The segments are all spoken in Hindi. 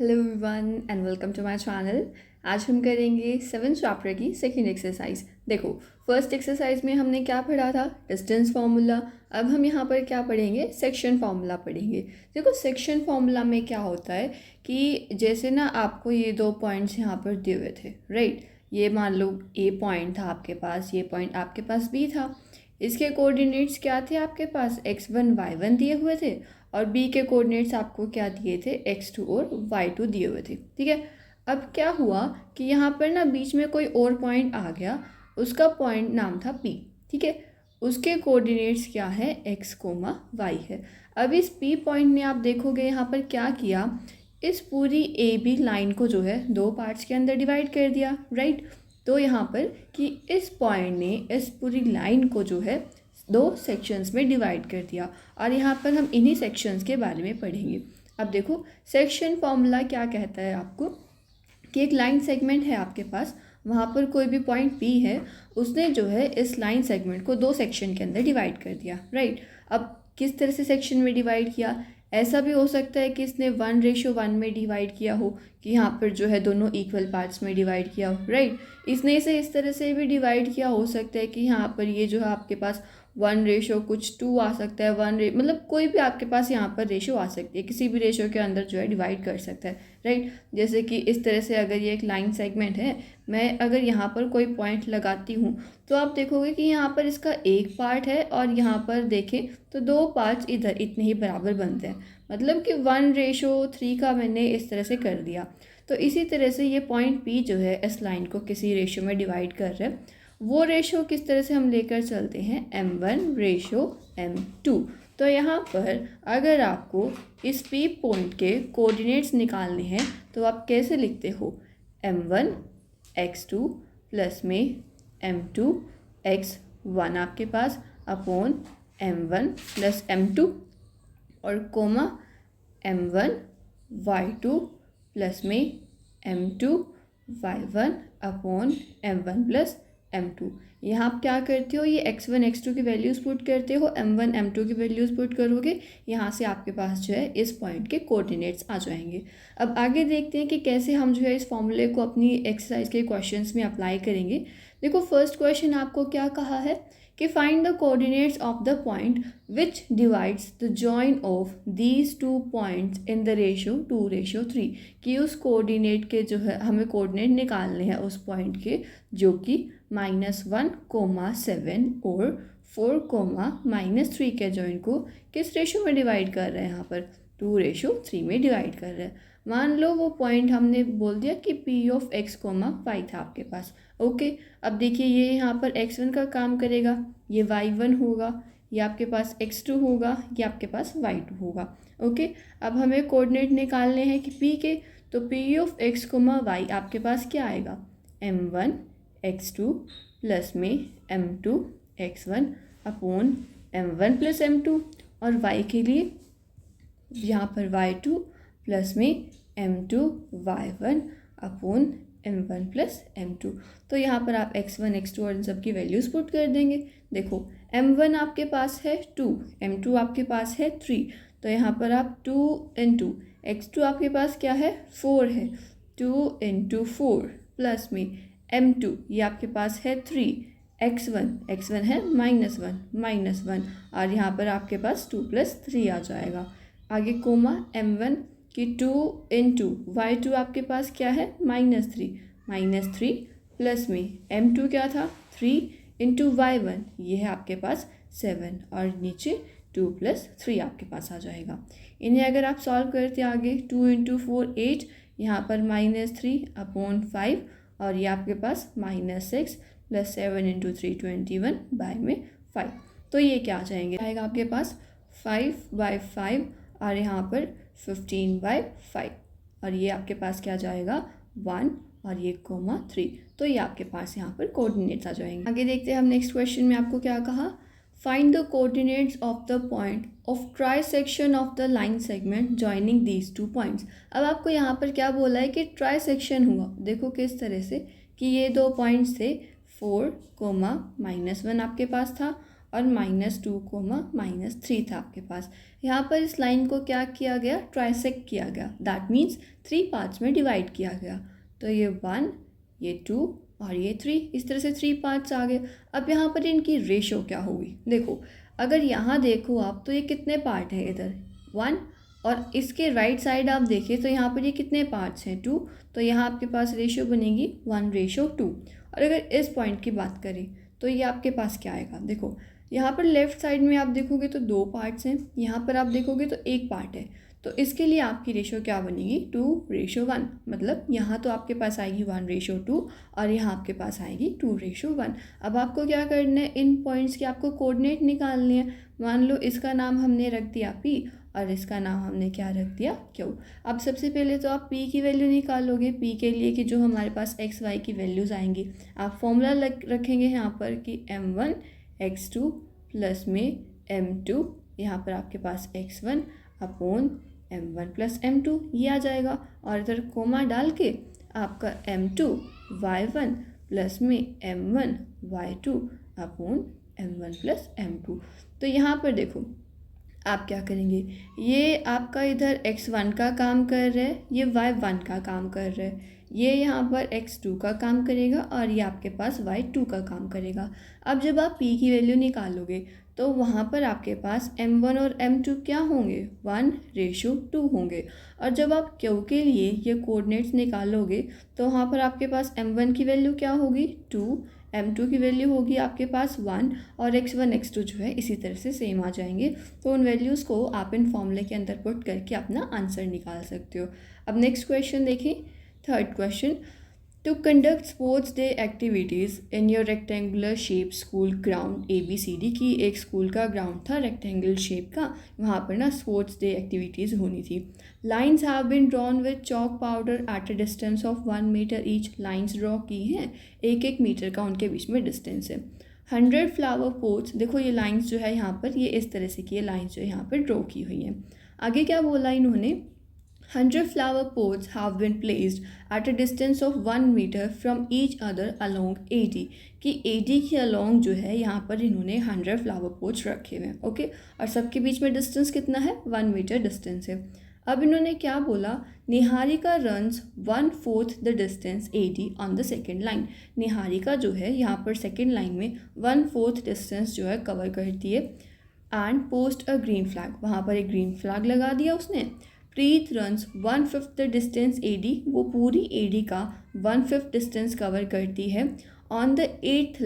Hello everyone and welcome to my channel. आज हम करेंगे 7th चैप्टर की सेकंड एक्सरसाइज। देखो, फर्स्ट एक्सरसाइज में हमने क्या पढ़ा था? Distance formula. अब हम यहाँ पर क्या पढ़ेंगे? सेक्शन फार्मूला पढ़ेंगे। देखो, सेक्शन फार्मूला में क्या होता है कि जैसे ना आपको ये दो पॉइंट्स यहाँ पर दिए हुए थे, राइट। ये मान लो ए पॉइंट था आपके पास, ये पॉइंट आपके पास बी था। इसके कोऑर्डिनेट्स क्या थे? आपके पास x1 y1 दिए हुए थे और b के कोऑर्डिनेट्स आपको क्या दिए थे? x2 और y2 दिए हुए थे। ठीक है। अब क्या हुआ कि यहाँ पर ना बीच में कोई और पॉइंट आ गया, उसका पॉइंट नाम था p। ठीक है। उसके कोऑर्डिनेट्स क्या है? x, y है। अब इस p पॉइंट ने आप देखोगे यहाँ पर क्या किया, इस पूरी ए बी लाइन को जो है दो पार्ट्स के अंदर डिवाइड कर दिया, राइट। तो यहाँ पर कि इस पॉइंट ने इस पूरी लाइन को जो है दो सेक्शंस में डिवाइड कर दिया और यहाँ पर हम इन्हीं सेक्शंस के बारे में पढ़ेंगे। अब देखो, सेक्शन फॉर्मूला क्या कहता है आपको कि एक लाइन सेगमेंट है आपके पास, वहाँ पर कोई भी पॉइंट पी है, उसने जो है इस लाइन सेगमेंट को दो सेक्शन के अंदर डिवाइड कर दिया, राइट। अब किस तरह से सेक्शन में डिवाइड किया? ऐसा भी हो सकता है कि इसने 1:1 में डिवाइड किया हो, कि यहाँ पर जो है दोनों इक्वल पार्ट्स में डिवाइड किया हो, राइट। इसने इसे इस तरह से भी डिवाइड किया हो सकता है कि यहाँ पर ये जो है आपके पास 1:2 आ सकता है, मतलब कोई भी आपके पास यहाँ पर रेशो आ सकती है, किसी भी रेशो के अंदर जो है डिवाइड कर सकता है, राइट। जैसे कि इस तरह से अगर ये एक लाइन सेगमेंट है, मैं अगर यहाँ पर कोई पॉइंट लगाती हूँ तो आप देखोगे कि यहाँ पर इसका एक पार्ट है और यहाँ पर देखें तो दो पार्ट्स इधर इतने ही बराबर बनते हैं, मतलब कि 1:3 का मैंने इस तरह से कर दिया। तो इसी तरह से ये पॉइंट पी जो है इस लाइन को किसी रेशो में डिवाइड कर रहे हैं, वो रेशो किस तरह से हम लेकर चलते हैं? m1:m2। तो यहाँ पर अगर आपको इस पी पॉइंट के कोऑर्डिनेट्स निकालने हैं तो आप कैसे लिखते हो? m1 x2 प्लस में m2 x1 आपके पास अपॉन m1 प्लस m2 और कोमा m1 y2 प्लस में m2 y1 upon m1 plus m2। यहाँ आप क्या करते हो? ये x1 x2 की वैल्यूज़ पुट करते हो, m1 m2 की वैल्यूज़ पुट करोगे, यहाँ से आपके पास जो है इस पॉइंट के कोऑर्डिनेट्स आ जाएंगे। अब आगे देखते हैं कि कैसे हम जो है इस फॉर्मूले को अपनी एक्सरसाइज के क्वेश्चंस में अप्लाई करेंगे। देखो, फर्स्ट क्वेश्चन आपको क्या कहा है कि find the coordinates of the point which divides the join of these two points in the ratio 2:3। कि उस कोऑर्डिनेट के जो है हमें कोऑर्डिनेट निकालने हैं उस पॉइंट के जो कि -1,7 और 4,-3 के जॉइन को किस रेशो में डिवाइड कर रहे हैं? यहाँ पर 2:3 में डिवाइड कर रहे हैं। मान लो वो पॉइंट हमने बोल दिया कि P ऑफ x, y था आपके पास, ओके। अब देखिए, ये यहाँ पर x1 का काम करेगा, ये y1 होगा, ये आपके पास x2 होगा, ये आपके पास y2 होगा, ओके। अब हमें कोऑर्डिनेट निकालने हैं कि P के, तो P ऑफ x, y आपके पास क्या आएगा? m1 x2 प्लस में m2 x1 upon m1 plus m2 और y के लिए यहाँ पर y2 प्लस में m2 y1 upon m1 plus m2। तो यहाँ पर आप x1 x2 और इन सब की वैल्यूज़ पुट कर देंगे। देखो, m1 आपके पास है 2, m2 आपके पास है 3, तो यहाँ पर आप 2 × x2 आपके पास क्या है? 4 है, 2 × 4 प्लस में m2 ये आपके पास है 3, x1 है -1 और यहाँ पर आपके पास 2 + 3 आ जाएगा। आगे कोमा m1 की 2 × y2 आपके पास क्या है? -3 प्लस में m2 क्या था? 3 × y1 ये है आपके पास 7 और नीचे 2 + 3 आपके पास आ जाएगा। इन्हें अगर आप सॉल्व करते आगे, 2 × 4 8, यहाँ पर -3/5 और ये आपके पास -6 प्लस 7 × 3 21/5। तो ये क्या आ जाएंगे? आएगा आपके पास 5/5 और यहाँ पर 15/5 और ये आपके पास क्या जाएगा? 1 और ये (3). तो ये आपके पास यहाँ पर कोऑर्डिनेट्स आ जाएंगे। आगे देखते हैं हम नेक्स्ट क्वेश्चन में आपको क्या कहा? Find the coordinates of the point of try section of the line segment joining these two points. अब आपको यहाँ पर क्या बोला है कि ट्राई सेक्शन हुआ। देखो किस तरह से कि ये दो पॉइंट्स थे, 4, (-1) आपके पास था और -2, -3 था आपके पास। यहाँ पर इस लाइन को क्या किया गया, ट्राइसेक्ट किया गया, दैट मीन्स 3 पार्ट्स में डिवाइड किया गया। तो ये 1, ये 2 और ये 3, इस तरह से 3 पार्ट्स आ गए। अब यहाँ पर इनकी रेशो क्या होगी, देखो अगर यहाँ देखो आप तो ये कितने पार्ट है, इधर 1 और इसके राइट साइड आप देखिए तो यहाँ पर ये कितने पार्ट्स हैं, 2। तो यहाँ आपके पास रेशो बनेगी 1:2। और अगर इस पॉइंट की बात करें तो ये आपके पास क्या आएगा, देखो यहाँ पर लेफ़्ट साइड में आप देखोगे तो 2 पार्ट्स हैं, यहाँ पर आप देखोगे तो 1 पार्ट है। तो इसके लिए आपकी रेशो क्या बनेगी, 2:1। मतलब यहाँ तो आपके पास आएगी 1:2 और यहाँ आपके पास आएगी 2:1। अब आपको क्या करना है, इन पॉइंट्स के आपको कोऑर्डिनेट निकालने हैं। मान लो इसका नाम हमने रख दिया P और इसका नाम हमने क्या रख दिया, Q। अब सबसे पहले तो आप P की वैल्यू निकालोगे, P के लिए कि जो हमारे पास x y की वैल्यूज़ आएंगी। आप फॉर्मूला रखेंगे यहाँ पर कि m1 x2 प्लस में m2, यहाँ पर आपके पास x1 upon m1 plus m2 ये आ जाएगा। और इधर कोमा डाल के आपका m2 y1 प्लस में m1 y2 upon m1 plus m2। तो यहाँ पर देखो आप क्या करेंगे, ये आपका इधर x1 का काम कर रहा है, ये y1 का काम कर रहा है, ये यहाँ पर x2 का काम करेगा और ये आपके पास y2 का काम करेगा। अब जब आप p की वैल्यू निकालोगे तो वहाँ पर आपके पास m1 और m2 क्या होंगे, 1:2 होंगे। और जब आप q के लिए ये कोऑर्डिनेट्स निकालोगे तो वहाँ पर आपके पास m1 की वैल्यू क्या होगी, 2, m2 की वैल्यू होगी आपके पास 1 और x1 x2 जो है इसी तरह से सेम आ जाएंगे। तो उन वैल्यूज़ को आप इन फॉर्मूले के अंदर पुट करके अपना आंसर निकाल सकते हो। अब नेक्स्ट क्वेश्चन देखिए, third question, to conduct sports day activities in your rectangular shape school ground ABCD की एक स्कूल का ग्राउंड था रेक्टेंगल शेप का, वहाँ पर ना स्पोर्ट्स डे एक्टिविटीज़ होनी थी। Lines have been drawn with chalk powder at a distance of 1 metre each. Lines draw की हैं, 1-1 मीटर का उनके बीच में डिस्टेंस है। 100 फ्लावर पोट्स, देखो ये लाइन्स जो है यहाँ पर ये इस तरह से की लाइन्स जो है यहाँ पर ड्रॉ की हुई हैं। आगे क्या बोला इन्होंने, 100 flower pots have been placed at a distance of 1 meter from each other along AD, कि AD के along जो है यहाँ पर इन्होंने 100 flower pots रखे हुए हैं, ओके। और सबके बीच में डिस्टेंस कितना है, 1 मीटर डिस्टेंस है। अब इन्होंने क्या बोला, Niharika runs 1/4 the distance AD on the second line. Niharika जो है यहाँ पर सेकेंड लाइन में 1/4 डिस्टेंस जो है कवर करती है। And post a green flag, वहाँ पर एक ग्रीन फ्लैग लगा दिया उसने। प्रीत रन्स 1/5 द डिस्टेंस AD, वो पूरी AD का 1/5 डिस्टेंस कवर करती है ऑन द 8th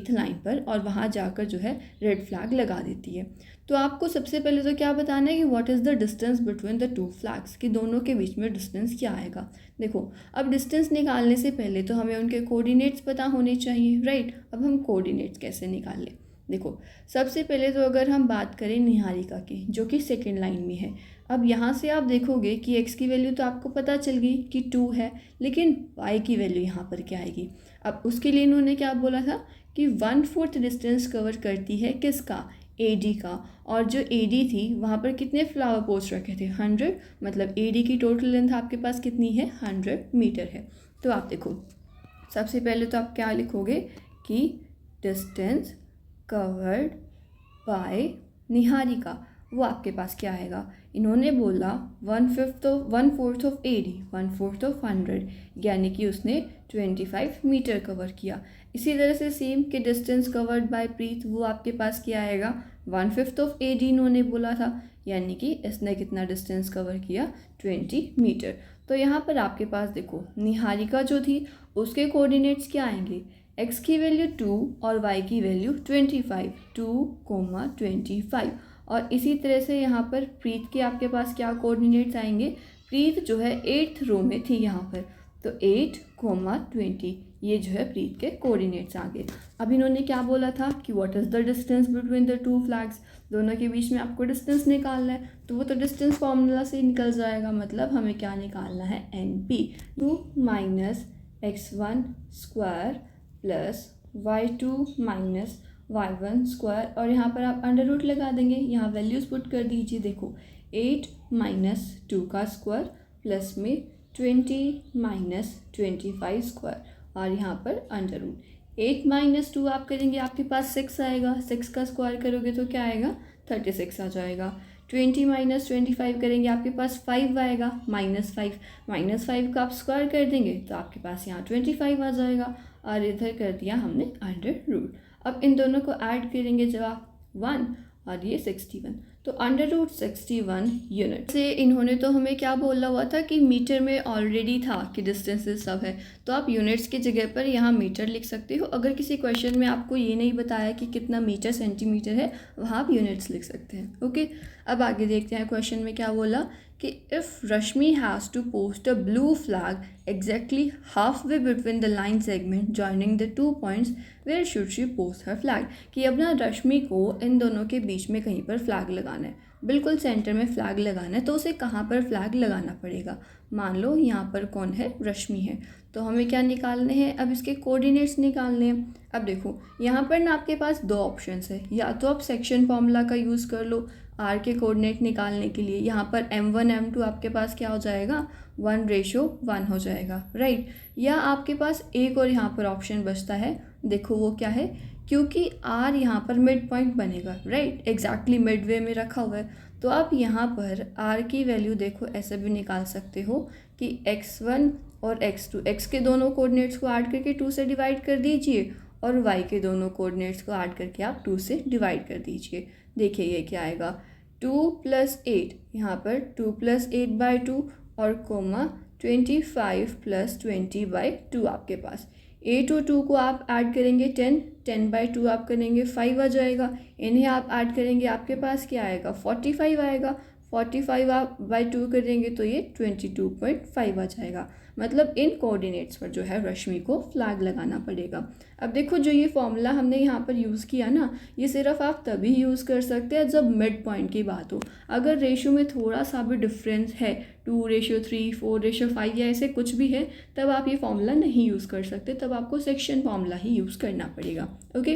लाइन पर, और वहाँ जाकर जो है रेड फ्लैग लगा देती है। तो आपको सबसे पहले तो क्या बताना है कि what is the distance between the 2 flags, कि दोनों के बीच में डिस्टेंस क्या आएगा। देखो अब डिस्टेंस निकालने से पहले तो हमें उनके कोऑर्डिनेट्स पता होने चाहिए, राइट। अब हम कोऑर्डिनेट्स कैसे निकालें, देखो सबसे पहले तो अगर हम बात करें निहारिका की जो कि सेकेंड लाइन में है, अब यहाँ से आप देखोगे कि x की वैल्यू तो आपको पता चल गई कि 2 है, लेकिन y की वैल्यू यहाँ पर क्या आएगी। अब उसके लिए इन्होंने क्या बोला था कि 1/4 डिस्टेंस कवर करती है किसका, AD का। और जो AD थी वहाँ पर कितने फ्लावर पोट्स रखे थे, 100, मतलब AD की टोटल लेंथ आपके पास कितनी है, 100 मीटर है। तो आप देखो सबसे पहले तो आप क्या लिखोगे कि डिस्टेंस कवर्ड बाय निहारिका, वो आपके पास क्या आएगा, इन्होंने बोला 1/4 ऑफ AD, 1/4 ऑफ 100, यानी कि उसने 25 मीटर कवर किया। इसी तरह से सेम कि डिस्टेंस कवर्ड बाय प्रीत, वो आपके पास क्या आएगा, 1/5 ऑफ AD इन्होंने बोला था, यानी कि इसने कितना डिस्टेंस कवर किया, 20 मीटर। तो यहाँ पर आपके पास देखो निहारिका जो थी उसके कोऑर्डिनेट्स क्या आएंगे, x की वैल्यू 2 और y की वैल्यू 25, 2,25। और इसी तरह से यहाँ पर प्रीत के आपके पास क्या कोऑर्डिनेट्स आएंगे, प्रीत जो है 8th रो में थी यहाँ पर, तो 8,20 ये जो है प्रीत के कोऑर्डिनेट्स आ गए। अब इन्होंने क्या बोला था कि what is the distance between the 2 flags, दोनों के बीच में आपको डिस्टेंस निकालना है। तो वो तो डिस्टेंस फॉर्मूला से निकल जाएगा, मतलब हमें क्या निकालना है, NP, 2 - x1 square plus y2 - y1 square, और यहाँ पर आप अंडर रूट लगा देंगे, यहाँ वैल्यूज़ पुट कर दीजिए। देखो 8 - 2 का स्क्वायर प्लस में 20 - 25 स्क्वायर, और यहाँ पर अंडर रूट। 8 माइनस 2 आप करेंगे आपके पास 6 आएगा, 6 का स्क्वायर करोगे तो क्या आएगा 36 आ जाएगा। 20 माइनस 25 करेंगे आपके पास 5 आएगा, -5 का आप स्क्वायर कर देंगे तो आपके पास यहाँ 25 आ जाएगा, और इधर कर दिया हमने अंडर रूट। अब इन दोनों को ऐड करेंगे जब आप 1 और ये 61, तो अंडर रूट 61 यूनिट से इन्होंने तो हमें क्या बोला हुआ था कि मीटर में ऑलरेडी था कि डिस्टेंसेस सब है, तो आप यूनिट्स की जगह पर यहाँ मीटर लिख सकते हो। अगर किसी क्वेश्चन में आपको ये नहीं बताया कि कितना मीटर सेंटीमीटर है, वहाँ आप यूनिट्स लिख सकते हैं। ओके, अब आगे देखते हैं क्वेश्चन में क्या बोला कि if Rashmi has to post a blue flag exactly half way between the line segment joining the 2 points where should she post her flag, कि अब ना रश्मि को इन दोनों के बीच में कहीं पर फ्लैग लगाना है, बिल्कुल सेंटर में फ्लैग लगाना है, तो उसे कहाँ पर फ्लैग लगाना पड़ेगा। मान लो यहाँ पर कौन है, रश्मि है, तो हमें क्या निकालने हैं, अब इसके कोऑर्डिनेट्स निकालने हैं। अब देखो यहाँ पर ना आपके पास दो ऑप्शंस है, या तो आप सेक्शन फॉर्मूला का यूज़ कर लो आर के कोऑर्डिनेट निकालने के लिए, यहाँ पर m1 m2 आपके पास क्या हो जाएगा 1:1 हो जाएगा, राइट। या आपके पास एक और यहाँ पर ऑप्शन बचता है, देखो वो क्या है, क्योंकि r यहाँ पर मिड पॉइंट बनेगा, राइट, एग्जैक्टली मिड वे में रखा हुआ है, तो आप यहाँ पर r की वैल्यू देखो ऐसे भी निकाल सकते हो कि x1 और x2, x के दोनों कोऑर्डिनेट्स को ऐड करके 2 से डिवाइड कर दीजिए, और y के दोनों कोऑर्डिनेट्स को ऐड करके आप 2 से डिवाइड कर दीजिए। देखिए ये क्या आएगा 2 + 8, यहाँ पर 2 + 8/2 और कोमा 25 + 20/2 आपके पास। 8 और 2 को आप ऐड करेंगे 10/2 आप करेंगे 5 आ जाएगा, इन्हें आप ऐड करेंगे आपके पास क्या आएगा 45 आएगा, 45 आप बाई 2 करेंगे तो ये 22.5 आ जाएगा। मतलब इन कोऑर्डिनेट्स पर जो है रश्मि को फ्लैग लगाना पड़ेगा। अब देखो जो ये फॉर्मूला हमने यहाँ पर यूज़ किया ना, ये सिर्फ आप तभी यूज़ कर सकते हैं जब मिड पॉइंट की बात हो। अगर रेशो में थोड़ा सा भी डिफरेंस है 2:3, 4:5 या ऐसे कुछ भी है, तब आप ये फॉर्मूला नहीं यूज़ कर सकते, तब आपको सेक्शन फॉर्मूला ही यूज़ करना पड़ेगा। ओके,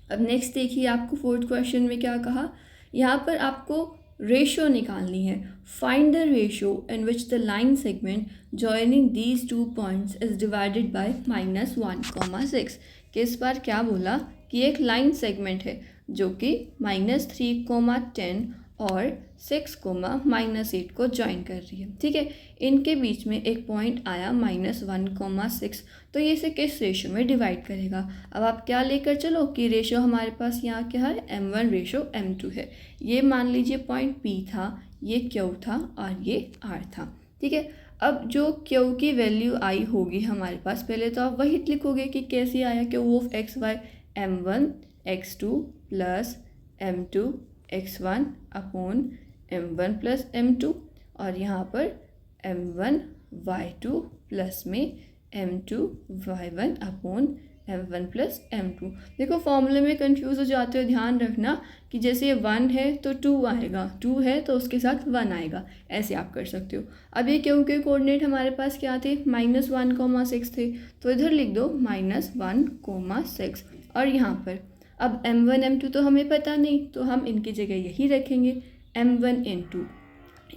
अब नेक्स्ट देखिए आपको 4th क्वेश्चन में क्या कहा, यहाँ पर आपको रेशो निकालनी है। Find the ratio in which the line segment joining these 2 points is divided bye -1,6। कि इस बार क्या बोला कि एक लाइन सेगमेंट है जो कि -3,10 और 6,-8 को ज्वाइन कर रही है, ठीक है। इनके बीच में एक पॉइंट आया -1,6, तो ये इसे किस रेशो में डिवाइड करेगा। अब आप क्या लेकर चलो कि रेशो हमारे पास यहाँ क्या है m1:m2 है, ये मान लीजिए पॉइंट P था, ये Q था और ये R था, ठीक है। अब जो Q की वैल्यू आई होगी हमारे पास, पहले तो आप वही लिखोगे कि कैसे आया Q(x, y) m1 x2 + m2 x1 upon m1 + m2, और यहाँ पर m1 y2 प्लस में m2 y1 upon m1 + m2। देखो फॉर्मूले में कंफ्यूज हो जाते हो, ध्यान रखना कि जैसे ये 1 है तो 2 आएगा, 2 है तो उसके साथ 1 आएगा, ऐसे आप कर सकते हो। अब ये क्योंकि कोऑर्डिनेट हमारे पास क्या थे -1,6 थे, तो इधर लिख दो -1,6, और यहाँ पर अब m1 m2 तो हमें पता नहीं, तो हम इनकी जगह यही रखेंगे m1 ×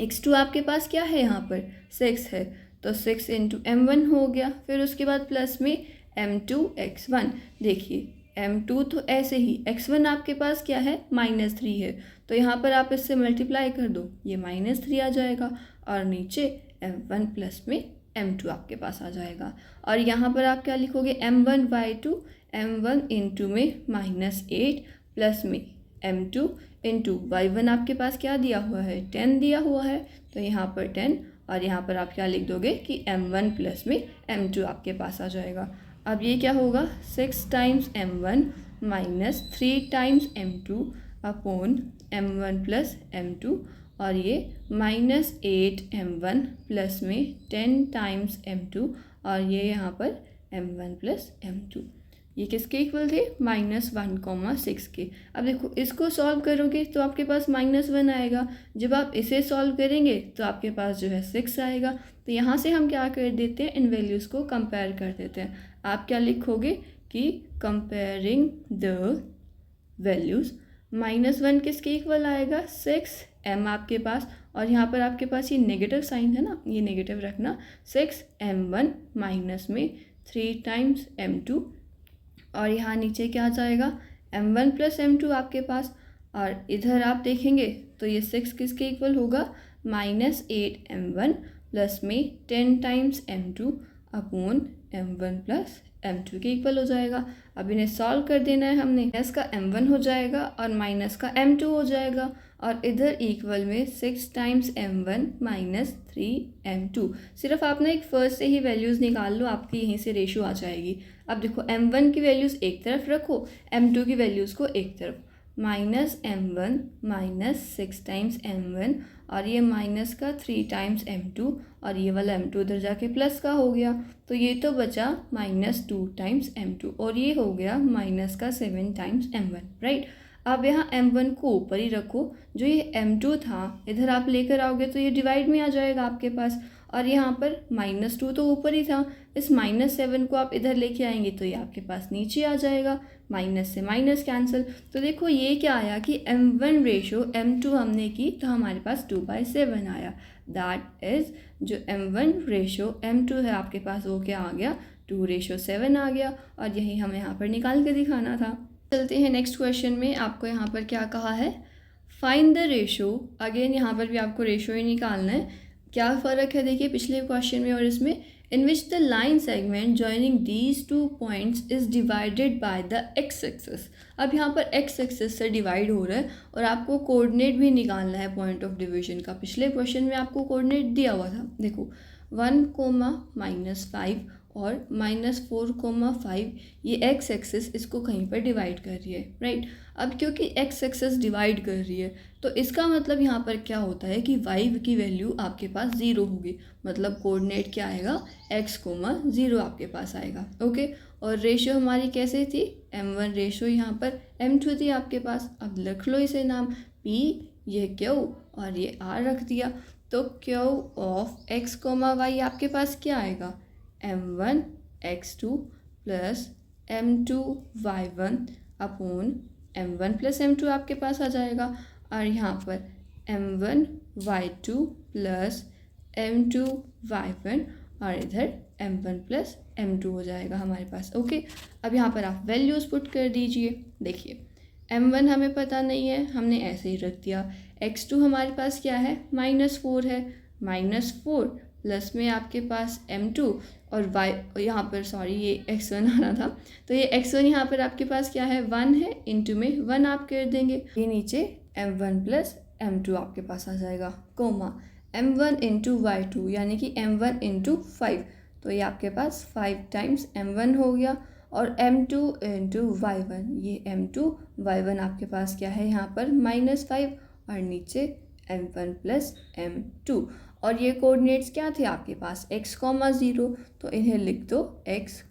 x2 आपके पास क्या है यहाँ पर 6 है, तो 6 × m1 हो गया, फिर उसके बाद प्लस में m2 x1। देखिए m2 तो ऐसे ही, x1 आपके पास क्या है -3 है, तो यहाँ पर आप इससे मल्टीप्लाई कर दो, ये -3 आ जाएगा, और नीचे m1 प्लस में m2 आपके पास आ जाएगा। और यहाँ पर आप क्या लिखोगे m1 y2, m1 × में -8 प्लस में m2 × y1 आपके पास क्या दिया हुआ है 10 दिया हुआ है, तो यहाँ पर 10, और यहाँ पर आप क्या लिख दोगे कि m1 प्लस में m2 आपके पास आ जाएगा। अब ये क्या होगा 6 × m1 -3 × m2 upon m1 + m2, और ये -8 m1 प्लस में 10 × m2, और ये यहाँ पर m1 + m2, ये किसके इक्वल थे -1,6 के। अब देखो इसको सॉल्व करोगे तो आपके पास -1 आएगा, जब आप इसे सॉल्व करेंगे तो आपके पास जो है 6 आएगा। तो यहाँ से हम क्या कर देते हैं, इन वैल्यूज़ को कंपेयर कर देते हैं। आप क्या लिखोगे कि कंपेयरिंग द वैल्यूज़, -1 किसके इक्वल आएगा 6m आपके पास, और यहाँ पर आपके पास ये नेगेटिव साइन है ना, ये नेगेटिव रखना, 6m1 माइनस में 3 × m2 और यहाँ नीचे क्या आ जाएगा, m1 प्लस m2 आपके पास। और इधर आप देखेंगे तो ये 6 किसके इक्वल होगा, -8m1 प्लस में 10 times m2 upon m1 plus m2 के इक्वल हो जाएगा। अब इन्हें सॉल्व कर देना है हमने, माइनस का m1 हो जाएगा और माइनस का m2 हो जाएगा, और इधर इक्वल में 6 टाइम्स m1 माइनस 3m2। सिर्फ आपने एक फर्स्ट से ही वैल्यूज़ निकाल लो, आपकी यहीं से रेशो आ जाएगी। अब देखो m1 की वैल्यूज़ एक तरफ रखो, m2 की वैल्यूज़ को एक तरफ, -m1 माइनस 6 टाइम्स m1 और ये माइनस का 3 टाइम्स m2 और ये वाला m2 उधर जाके प्लस का हो गया, तो ये तो बचा -2 टाइम्स m2 और ये हो गया माइनस का 7 टाइम्स m1, राइट। अब यहाँ m1 को ऊपर ही रखो, जो ये m2 था इधर आप लेकर आओगे तो ये डिवाइड में आ जाएगा आपके पास, और यहाँ पर -2 तो ऊपर ही था, इस -7 को आप इधर लेके आएंगे तो ये आपके पास नीचे आ जाएगा, माइनस से माइनस कैंसिल। तो देखो ये क्या आया कि m1 रेशो m2 हमने की तो हमारे पास 2/7 आया। दैट इज़ जो m1 रेशो m2 है आपके पास वो क्या आ गया, 2:7 आ गया, और यही हमें यहाँ पर निकाल के दिखाना था। चलते हैं नेक्स्ट क्वेश्चन में। आपको यहाँ पर क्या कहा है, फाइंड द रेशो। अगेन यहाँ पर भी आपको रेशो ही निकालना है। क्या फ़र्क है देखिए पिछले क्वेश्चन में और इसमें, in which the line segment joining these 2 points is divided by the x axis. अब यहाँ पर एक्स एक्सिस से डिवाइड हो रहा है और आपको कोऑर्डिनेट भी निकालना है पॉइंट ऑफ डिवीजन का। पिछले क्वेश्चन में आपको कोऑर्डिनेट दिया हुआ था, देखो 1, और -4, ये एक्स एक्सिस इसको कहीं पर डिवाइड कर रही है, राइट। अब क्योंकि एक्स एक्सिस डिवाइड कर रही है तो इसका मतलब यहाँ पर क्या होता है कि y की वैल्यू आपके पास 0 होगी, मतलब कोऑर्डिनेट क्या आएगा, x, 0 आपके पास आएगा, ओके। और रेशो हमारी कैसे थी, m1 रेशो यहाँ पर m2 थी आपके पास। अब लिख लो इसे नाम p, ये q और ये r रख दिया, तो q ऑफ x, y आपके पास क्या आएगा, m1 x2 plus m2 y1 upon m1 plus m2 आपके पास आ जाएगा, और यहाँ पर m1 y2 plus m2 y1 और इधर m1 प्लस m2 हो जाएगा हमारे पास, ओके। अब यहाँ पर आप वैल्यूज़ पुट कर दीजिए। देखिए m1 हमें पता नहीं है, हमने ऐसे ही रख दिया। x2 हमारे पास क्या है, -4 है, -4 प्लस में आपके पास m2 और y यहाँ पर सॉरी ये x1 आना था, तो ये x1 यहाँ पर आपके पास क्या है, 1 है, इंटू में 1 आप कर देंगे, ये नीचे m1 प्लस m2 आपके पास आ जाएगा, कोमा m1 इंटू y2 यानी कि m1 इंटू 5, तो ये आपके पास 5 टाइम्स m1 हो गया, और m2 इंटू y1, ये m2 y1 आपके पास क्या है यहाँ पर -5 और नीचे m1 प्लस m2, और ये कोऑर्डिनेट्स क्या थे आपके पास, x, 0, तो इन्हें लिख दो x,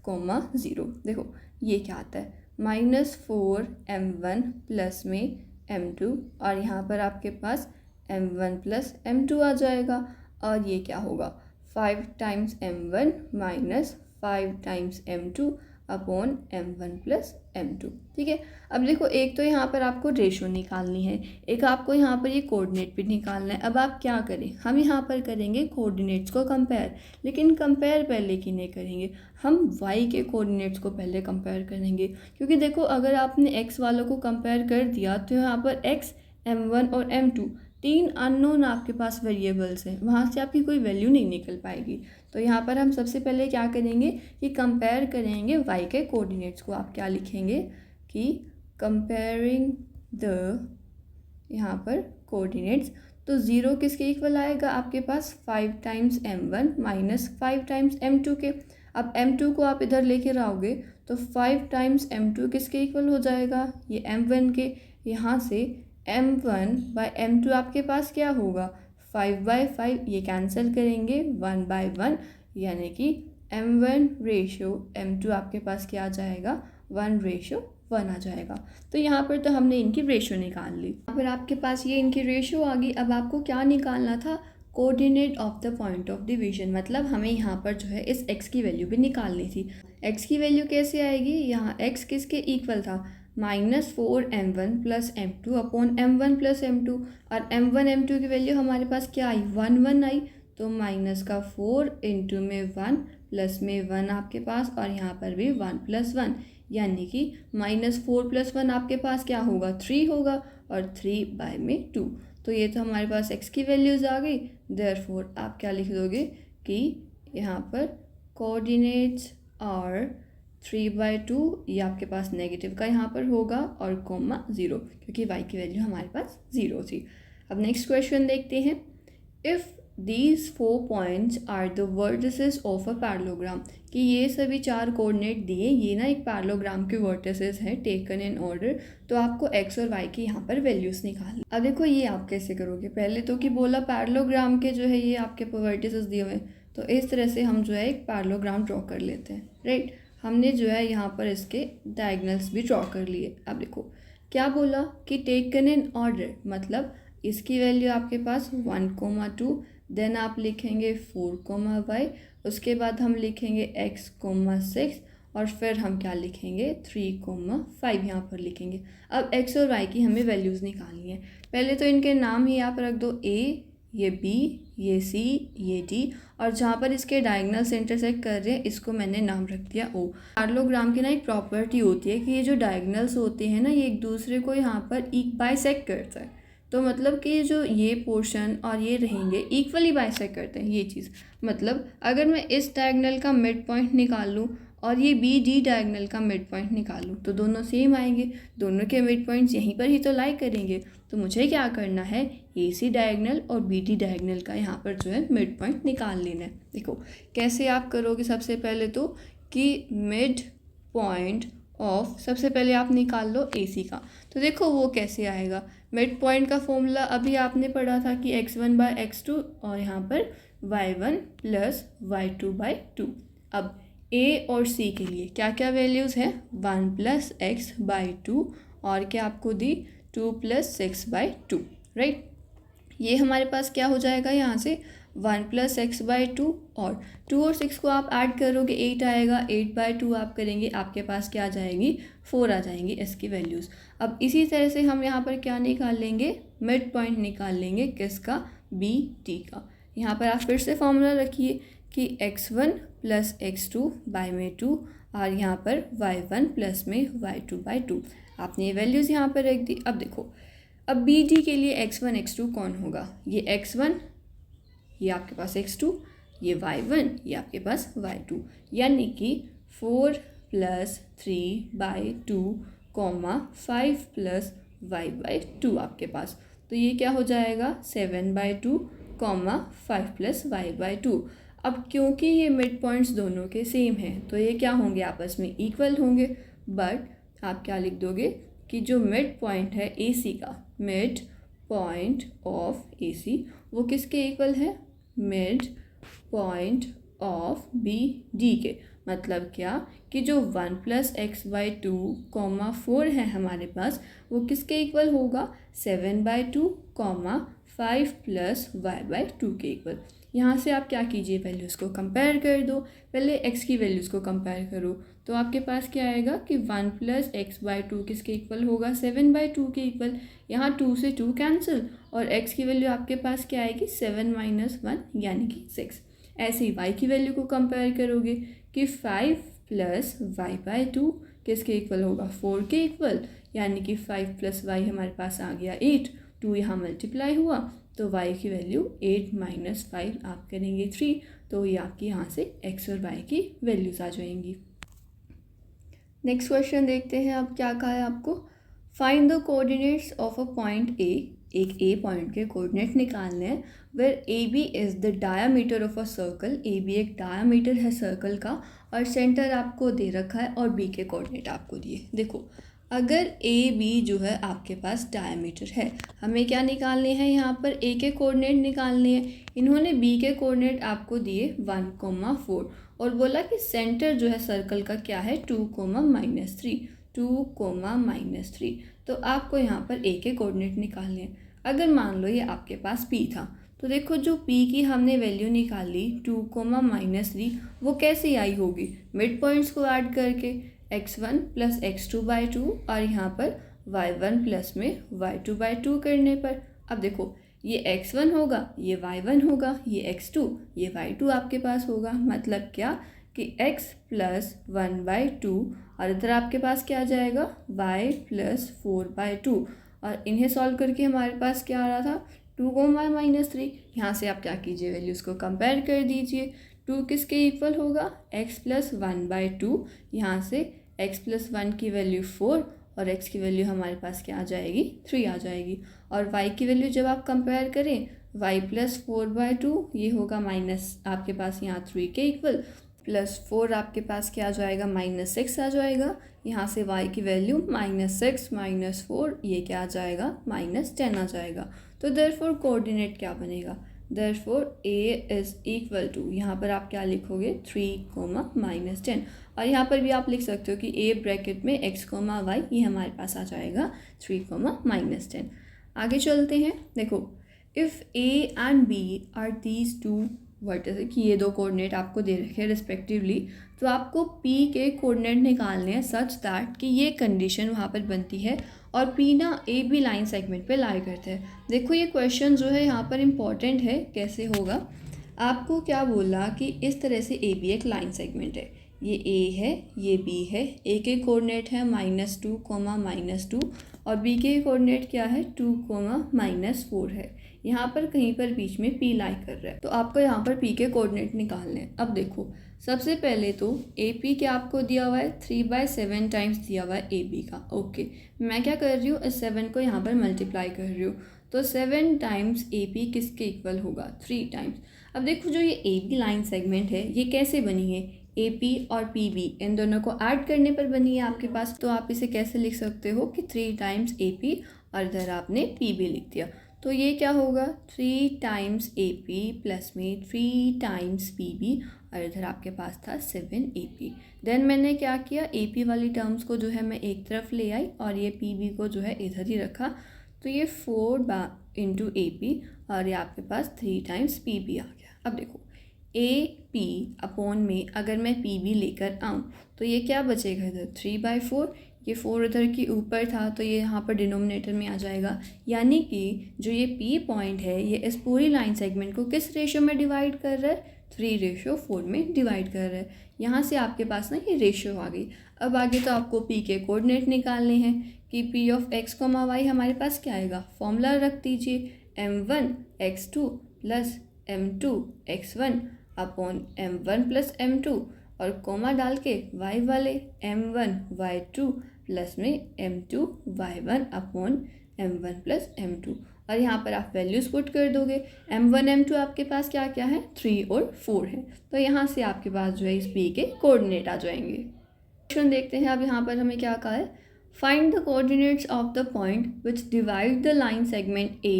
0। देखो ये क्या आता है, -4m1 प्लस में m2 और यहाँ पर आपके पास m1 प्लस m2 आ जाएगा, और ये क्या होगा, 5 times m1 minus 5 times m2 upon m1 plus m2, ठीक है। अब देखो एक तो यहाँ पर आपको रेशो निकालनी है, एक आपको यहाँ पर ये कोऑर्डिनेट भी निकालना है। अब आप क्या करें, हम यहाँ पर करेंगे कोऑर्डिनेट्स को कंपेयर, लेकिन कंपेयर पहले की नहीं करेंगे, हम y के कोऑर्डिनेट्स को पहले कंपेयर करेंगे, क्योंकि देखो अगर आपने x वालों को कंपेयर कर दिया तो यहाँ पर x, m1 और m2 तीन अननोन आपके पास वेरिएबल्स हैं, वहाँ से आपकी कोई वैल्यू नहीं निकल पाएगी। तो यहाँ पर हम सबसे पहले क्या करेंगे कि कंपेयर करेंगे y के कोऑर्डिनेट्स को। आप क्या लिखेंगे कि कंपेयरिंग द, यहाँ पर कोऑर्डिनेट्स, तो 0 किसके इक्वल आएगा आपके पास, 5 times m1 minus 5 times m2 के। अब m2 को आप इधर लेकर आओगे तो 5 टाइम्स m2 किसके इक्वल हो जाएगा, ये m1 के। यहाँ से m1 बाई m2 आपके पास क्या होगा, 5/5, ये कैंसिल करेंगे 1/1, यानी कि m1 रेशो m2 आपके पास क्या आ जाएगा, 1:1 आ जाएगा। तो यहाँ पर तो हमने इनकी रेशो निकाल ली, यहाँ पर आपके पास ये इनकी रेशो आ गई। अब आपको क्या निकालना था, coordinate of the point of division, मतलब हमें यहाँ पर जो है इस x की वैल्यू भी निकालनी थी। x की वैल्यू कैसे आएगी, यहाँ x किसके इक्वल था, -4m1 plus m2 upon m1 plus m2, और m1 m2 की वैल्यू हमारे पास क्या आई, 1 आई, तो -4 इंटू में 1 प्लस में 1 आपके पास, और यहाँ पर भी 1 + 1, यानी कि -4 + 1 आपके पास क्या होगा 3 होगा और 3/2। तो ये तो हमारे पास x की वैल्यूज़ आ गई। देयरफॉर आप क्या लिख दोगे कि यहाँ पर कोऑर्डिनेट्स आर 3/2, ये आपके पास नेगेटिव का यहाँ पर होगा और कोमा 0, क्योंकि y की वैल्यू हमारे पास 0 थी। अब नेक्स्ट क्वेश्चन देखते हैं। If these 4 points are the vertices of a parallelogram, कि ये सभी 4 कोऑर्डिनेट दिए, ये ना एक पैरेललोग्राम के वर्टिसेस हैं टेकन इन ऑर्डर, तो आपको x और y की यहाँ पर वैल्यूज़ निकालनी। अब देखो ये आप कैसे करोगे, पहले तो कि बोला पैरेललोग्राम के जो है ये आपके वर्टिसेस दिए हुए हैं, तो इस तरह से हम जो है एक पैरेललोग्राम ड्रॉ कर लेते हैं, राइट। हमने जो है यहाँ पर इसके डायगोनल्स भी ड्रॉ कर लिए। अब देखो क्या बोला कि टेकन इन ऑर्डर, मतलब इसकी वैल्यू आपके पास 1, 2, देन आप लिखेंगे 4, y, उसके बाद हम लिखेंगे x, 6 और फिर हम क्या लिखेंगे 3, 5 यहाँ पर लिखेंगे। अब x और y की हमें वैल्यूज़ निकालनी है। पहले तो इनके नाम ही आप रख दो, a, ये b, ये c, ये d, और जहाँ पर इसके डायगोनल्स इंटरसेक्ट कर रहे हैं इसको मैंने नाम रख दिया o। पैरेललोग्राम की ना एक प्रॉपर्टी होती है कि ये जो डायगोनल्स होते हैं ना, ये एक दूसरे को यहाँ पर बाइसेक्ट करता है। तो मतलब कि जो ये पोर्शन और ये रहेंगे इक्वली बाइसेक्ट करते हैं, ये चीज़। मतलब अगर मैं इस डायगोनल का मिड पॉइंट निकाल लूँ और ये बी डी डायगोनल का मिड पॉइंट निकाल लूँ तो दोनों सेम आएंगे, दोनों के मिड पॉइंट्स यहीं पर ही तो लाई करेंगे। तो मुझे क्या करना है, ए सी डायगोनल और बी डी डायगोनल का यहाँ पर जो है मिड पॉइंट निकाल लेना है। देखो कैसे आप करोगे, सबसे पहले तो कि मिड पॉइंट ऑफ, सबसे पहले आप निकाल लो ए सी का। तो देखो वो कैसे आएगा, मिड पॉइंट का फॉर्मूला अभी आपने पढ़ा था कि x1/x2 और यहाँ पर y1 + y2/2। अब a और c के लिए क्या क्या वैल्यूज़ है, 1 + x/2 और क्या आपको दी 2 + 6/2, राइट। ये हमारे पास क्या हो जाएगा, यहाँ से 1 + x/2 और 2 और 6 को आप ऐड करोगे 8 आएगा, 8/2 आप करेंगे, आपके पास क्या आ जाएगी 4 आ जाएंगी इसकी वैल्यूज़। अब इसी तरह से हम यहाँ पर क्या निकाल लेंगे, मिड पॉइंट निकाल लेंगे किसका, बी टी का। यहाँ पर आप फिर से फॉर्मूला रखिए कि x1 + x2/2 और यहाँ पर y1 + में y2/2, आपने ये वैल्यूज़ यहाँ पर रख दी। अब देखो अब बी डी के लिए x1 x2 कौन होगा, ये x1, ये आपके पास x2, ये y1, ये आपके पास y2, यानी कि 4 + 3/2, 5 + y/2 आपके पास। तो ये क्या हो जाएगा 7/2, 5 + y/2। अब क्योंकि ये मिड पॉइंट्स दोनों के सेम हैं तो ये क्या होंगे, आपस में इक्वल होंगे। बट आप क्या लिख दोगे कि जो मिड पॉइंट है ए सी का, mid point of A C, वो किसके इक्वल है, mid point of B D के। मतलब क्या कि जो 1 + x/2, 4 है हमारे पास, वो किसके इक्वल होगा 7/2, 5 + y/2 के इक्वल। यहाँ से आप क्या कीजिए, वैल्यूज़ को कंपेयर कर दो। पहले x की वैल्यूज़ को कंपेयर करो तो आपके पास क्या आएगा कि 1 + x/2 किसके इक्वल होगा 7/2 के इक्वल। यहाँ 2 से 2 कैंसिल और x की वैल्यू आपके पास क्या आएगी 7 - 1 यानी कि 6। ऐसे ही y की वैल्यू को कंपेयर करोगे कि 5 + y/2 किसके इक्वल होगा 4 के इक्वल, यानी कि 5 + y हमारे पास आ गया 8, 2 यहाँ मल्टीप्लाई हुआ तो y की वैल्यू 8 - 5 आप करेंगे 3, तो ये आपकी यहाँ से x और y की वैल्यूज़ आ जाएंगी। नेक्स्ट क्वेश्चन देखते हैं। अब क्या कहा है आपको, find the coordinates of a point A, एक ए पॉइंट के कोऑर्डिनेट निकालने हैं, where A B is the diameter of a circle, A B एक डायामीटर है सर्कल का और सेंटर आपको दे रखा है और बी के कोऑर्डिनेट आपको दिए। देखो अगर ए बी जो है आपके पास डायमीटर है, हमें क्या निकालने हैं, यहाँ पर ए के कोऑर्डिनेट निकालने हैं। इन्होंने बी के कोऑर्डिनेट आपको दिए 1, 4 और बोला कि सेंटर जो है सर्कल का क्या है 2, -3, 2, -3। तो आपको यहाँ पर ए के कोऑर्डिनेट निकालने हैं। अगर मान लो ये आपके पास पी था तो देखो जो पी की हमने वैल्यू निकाली 2, -3, वो कैसे आई होगी, मिड पॉइंट्स को ऐड करके x1 + x2/2 और यहाँ पर y1 + में y2/2 करने पर। अब देखो ये x1 होगा, ये y1 होगा, ये x2, ये y2 आपके पास होगा। मतलब क्या कि x प्लस 1/2 और इधर आपके पास क्या आ जाएगा y प्लस 4/2 और इन्हें सॉल्व करके हमारे पास क्या आ रहा था 2, -3। यहाँ से आप क्या कीजिए वैल्यूज़ को कंपेयर कर दीजिए। 2 किसके इक्वल होगा x प्लस 1/2, यहाँ से x प्लस 1 की वैल्यू 4 और x की वैल्यू हमारे पास क्या आ जाएगी 3 आ जाएगी। और y की वैल्यू जब आप कंपेयर करें y प्लस 4/2 ये होगा माइनस आपके पास यहाँ 3 के इक्वल, प्लस 4 आपके पास क्या आ जाएगा -6 आ जाएगा। यहाँ से y की वैल्यू -6 -4 ये क्या आ जाएगा -10 आ जाएगा। तो देयरफॉर कोऑर्डिनेट क्या बनेगा, therefore a is equal to, यहाँ पर आप क्या लिखोगे 3, -10 और यहाँ पर भी आप लिख सकते हो कि a ब्रैकेट में x, y ये हमारे पास आ जाएगा 3, -10। आगे चलते हैं। देखो if a and b are these two vertices कि ये दो कोऑर्डिनेट आपको दे रखे हैं रिस्पेक्टिवली, तो आपको p के कोऑर्डिनेट निकालने हैं सच दैट कि ये कंडीशन वहाँ पर बनती है और p ना ए बी लाइन सेगमेंट पे लाई करते हैं। देखो ये क्वेश्चन जो है यहाँ पर इम्पॉर्टेंट है। कैसे होगा, आपको क्या बोला कि इस तरह से ए बी एक लाइन सेगमेंट है, ये a है ये b है, a के कोऑर्डिनेट है -2, -2 और b के कोऑर्डिनेट क्या है 2, -4 है। यहाँ पर कहीं पर बीच में p लाई कर रहा है, तो आपको यहाँ पर p के कोऑर्डिनेट निकालने हैं। अब देखो सबसे पहले तो AP क्या आपको दिया हुआ है 3/7 टाइम्स दिया हुआ है AB का। ओके मैं क्या कर रही हूँ इस 7 को यहाँ पर मल्टीप्लाई कर रही हूँ, तो 7 टाइम्स AP किसके इक्वल होगा 3 टाइम्स। अब देखो जो ये AB लाइन सेगमेंट है ये कैसे बनी है, AP और PB इन दोनों को ऐड करने पर बनी है आपके पास। तो आप इसे कैसे लिख सकते हो कि 3 टाइम्स AP और इधर आपने PB लिख दिया, तो ये क्या होगा 3 टाइम्स AP प्लस में 3 टाइम्स PB और इधर आपके पास था 7AP। देन मैंने क्या किया AP वाली टर्म्स को जो है मैं एक तरफ ले आई और ये PB को जो है इधर ही रखा, तो ये 4 इंटू AP और ये आपके पास 3 टाइम्स PB आ गया। अब देखो AP अपॉन में अगर मैं PB लेकर आऊँ तो ये क्या बचेगा इधर 3/4, ये 4 इधर के ऊपर था तो ये यहाँ पर डिनोमिनेटर में आ जाएगा। यानी कि जो ये P पॉइंट है ये इस पूरी लाइन सेगमेंट को किस रेशो में डिवाइड कर रहा है 3:4 में डिवाइड कर रहा है। यहाँ से आपके पास ना ये रेशो आ गई। अब आगे तो आपको P के कोऑर्डिनेट निकालने हैं कि P ऑफ x, y हमारे पास क्या आएगा, फॉर्मूला रख दीजिए m1 x2 plus m2 x1 upon m1 plus m2 और कोमा डाल के y वाले m1 y2 प्लस में m2 y1 upon m1 plus m2 और यहाँ पर आप वैल्यूज़ पुट कर दोगे। m1 m2 आपके पास क्या क्या है 3 और 4 है, तो यहाँ से आपके पास जो है इस p के कोऑर्डिनेट आ जाएंगे। क्वेश्चन देखते हैं। अब यहाँ पर हमें क्या कहा है, find the coordinates of the point which divide the line segment A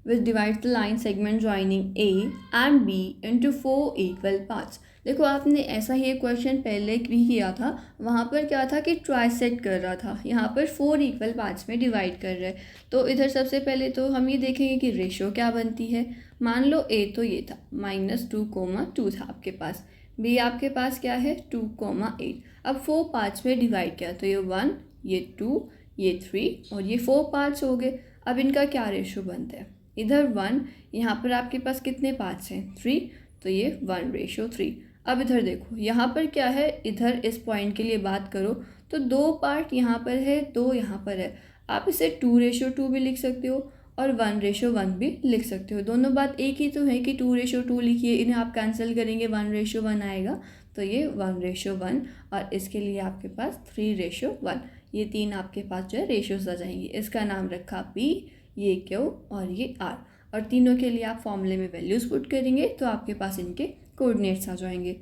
which divides the line segment joining A and B into 4 equal parts। देखो आपने ऐसा ही एक क्वेश्चन पहले भी किया था, वहाँ पर क्या था कि ट्राइसेक्ट कर रहा था, यहाँ पर 4 इक्वल पार्ट्स में डिवाइड कर रहा है। तो इधर सबसे पहले तो हम ये देखेंगे कि रेशो क्या बनती है। मान लो A तो ये था -2, था आपके पास, B आपके पास क्या है 2, 8। अब 4 पार्ट्स में डिवाइड किया तो ये 1, ये 2, ये 3 और ये 4 पार्ट्स हो गए। अब इनका क्या रेशो बनता है, इधर 1, यहाँ पर आपके पास कितने पार्ट्स हैं 3, तो ये 1:3। अब इधर देखो यहाँ पर क्या है, इधर इस पॉइंट के लिए बात करो तो 2 पार्ट यहाँ पर है 2 यहाँ पर है, आप इसे 2:2 भी लिख सकते हो और 1:1 भी लिख सकते हो। दोनों बात एक ही तो है कि 2:2 लिखिए, इन्हें आप कैंसिल करेंगे 1:1 आएगा, तो ये 1:1 और इसके लिए आपके पास 3:1, ये 3 आपके पास जो है रेशोज आ जाएंगे। इसका नाम रखा P, ये Q और ये R और तीनों के लिए आप फॉर्मूले में वैल्यूज़ पुट करेंगे तो आपके पास इनके कोऑर्डिनेट्स आ जाएंगे।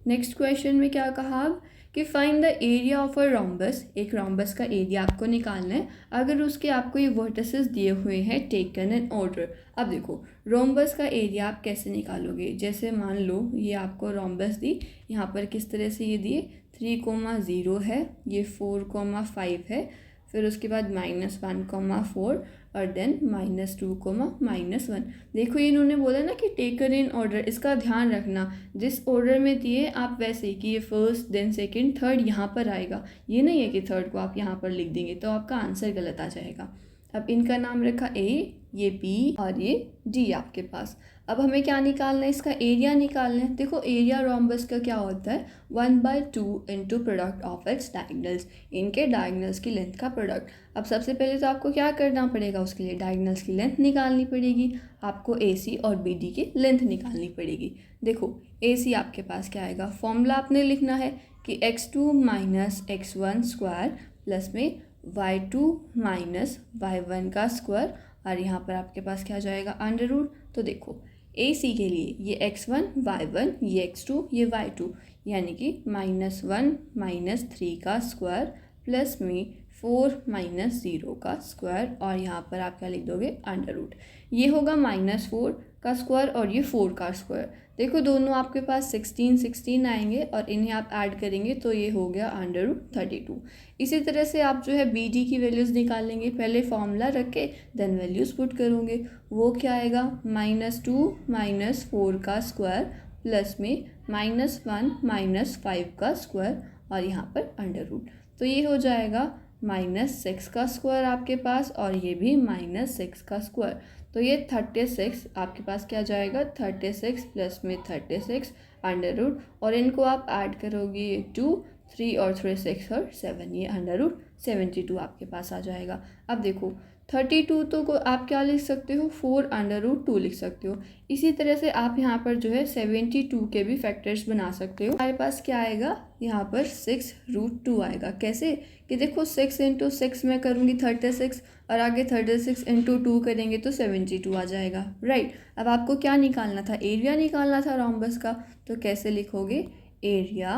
नेक्स्ट क्वेश्चन में क्या कहा कि find the area of a rhombus, एक रोम्बस का एरिया आपको निकालना है अगर उसके आपको ये वर्टिसेस दिए हुए हैं टेकन इन ऑर्डर। अब देखो रोम्बस का एरिया आप कैसे निकालोगे, जैसे मान लो ये आपको रोम्बस दी, यहाँ पर किस तरह से ये दिए 3,0 है, ये 4,5 है, फिर उसके बाद -1,4 और देन -2, -1। देखो ये इन्होंने बोला ना कि टेकन इन ऑर्डर, इसका ध्यान रखना जिस ऑर्डर में दिए आप वैसे ही कि ये फर्स्ट देन सेकंड थर्ड यहाँ पर आएगा, ये नहीं है कि थर्ड को आप यहाँ पर लिख देंगे तो आपका आंसर गलत आ जाएगा। अब इनका नाम रखा A, ये B और ये D आपके पास। अब हमें क्या निकालना है, इसका एरिया निकालना है। देखो एरिया रोम्बस का क्या होता है, 1/2 into product of its diagonals, इनके डायगनल्स की लेंथ का प्रोडक्ट। अब सबसे पहले तो आपको क्या करना पड़ेगा, उसके लिए डायगनल्स की लेंथ निकालनी पड़ेगी, आपको AC और BD की लेंथ निकालनी पड़ेगी। देखो AC आपके पास क्या आएगा, फॉर्मूला आपने लिखना है कि x2 minus x1 square plus में y2 माइनस y1 का स्क्वायर, और यहाँ पर आपके पास क्या जाएगा, अंडर रूट। तो देखो AC के लिए ये x1 y1, ये x2 ये y2, यानी कि -1 -3 का स्क्वायर प्लस में 4 -0 का स्क्वायर, और यहाँ पर आप क्या लिख दोगे, अंडर रूट। ये होगा -4 का स्क्वायर और ये 4 का स्क्वायर। देखो दोनों आपके पास 16 आएंगे और इन्हें आप ऐड करेंगे तो ये हो गया अंडर रूट 32। इसी तरह से आप जो है BD की वैल्यूज़ निकालेंगे, पहले फॉर्मूला रख के देन वैल्यूज़ पुट करोगे। वो क्या आएगा, -2 -4 का स्क्वायर प्लस में -1 -5 का स्क्वायर, और यहाँ पर अंडर रूट। तो ये हो जाएगा -6 का स्क्वायर आपके पास, और ये भी -6 का स्क्वायर। तो ये 36 आपके पास क्या जाएगा, 36 प्लस में 36 अंडर रूट, और इनको आप ऐड करोगे 2 3 और 3 6 और 7, ये अंडर रूट 72 आपके पास आ जाएगा। अब देखो 32 तो को आप क्या लिख सकते हो, 4 अंडर रूट 2 लिख सकते हो। इसी तरह से आप यहाँ पर जो है 72 के भी फैक्टर्स बना सकते हो। हमारे पास क्या आएगा, यहाँ पर 6√2 आएगा। कैसे कि देखो 6 × 6 मैं करूँगी 36, और आगे 36 × 2 करेंगे तो 72 आ जाएगा, राइट। अब आपको क्या निकालना था, एरिया निकालना था रोम्बस का। तो कैसे लिखोगे, area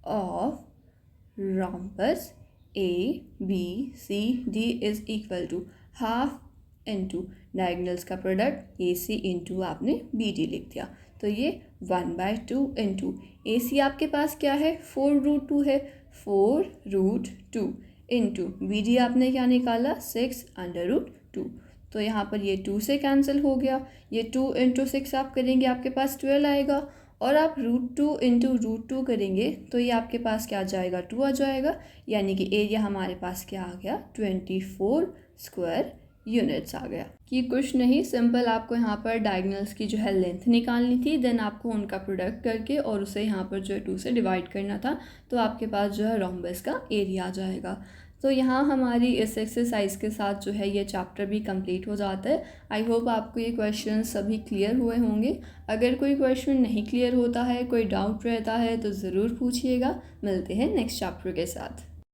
of rhombus ABCD is equal to half into diagonals का प्रोडक्ट AC इंटू आपने BD लिख दिया। तो ये 1/2 इंटू AC आपके पास क्या है, 4√2 है, 4√2 इंटू BD आपने क्या निकाला, 6√2। तो यहाँ पर ये 2 से कैंसिल हो गया, ये 2 × 6 आप करेंगे आपके पास 12 आएगा, और आप √2 × √2 करेंगे तो ये आपके पास क्या आ जाएगा, 2 आ जाएगा। यानी कि एरिया हमारे पास क्या आ गया, 24 स्क्वायर यूनिट्स आ गया। कि कुछ नहीं, सिंपल आपको यहाँ पर डायगनल्स की जो है लेंथ निकालनी थी, देन आपको उनका प्रोडक्ट करके और उसे यहाँ पर जो है 2 से डिवाइड करना था, तो आपके पास जो है रोम्बस का एरिया आ जाएगा। तो यहाँ हमारी इस एक्सरसाइज के साथ जो है ये चैप्टर भी कंप्लीट हो जाता है। आई होप आपको ये क्वेश्चन सभी क्लियर हुए होंगे। अगर कोई क्वेश्चन नहीं क्लियर होता है, कोई डाउट रहता है तो ज़रूर पूछिएगा। मिलते हैं नेक्स्ट चैप्टर के साथ।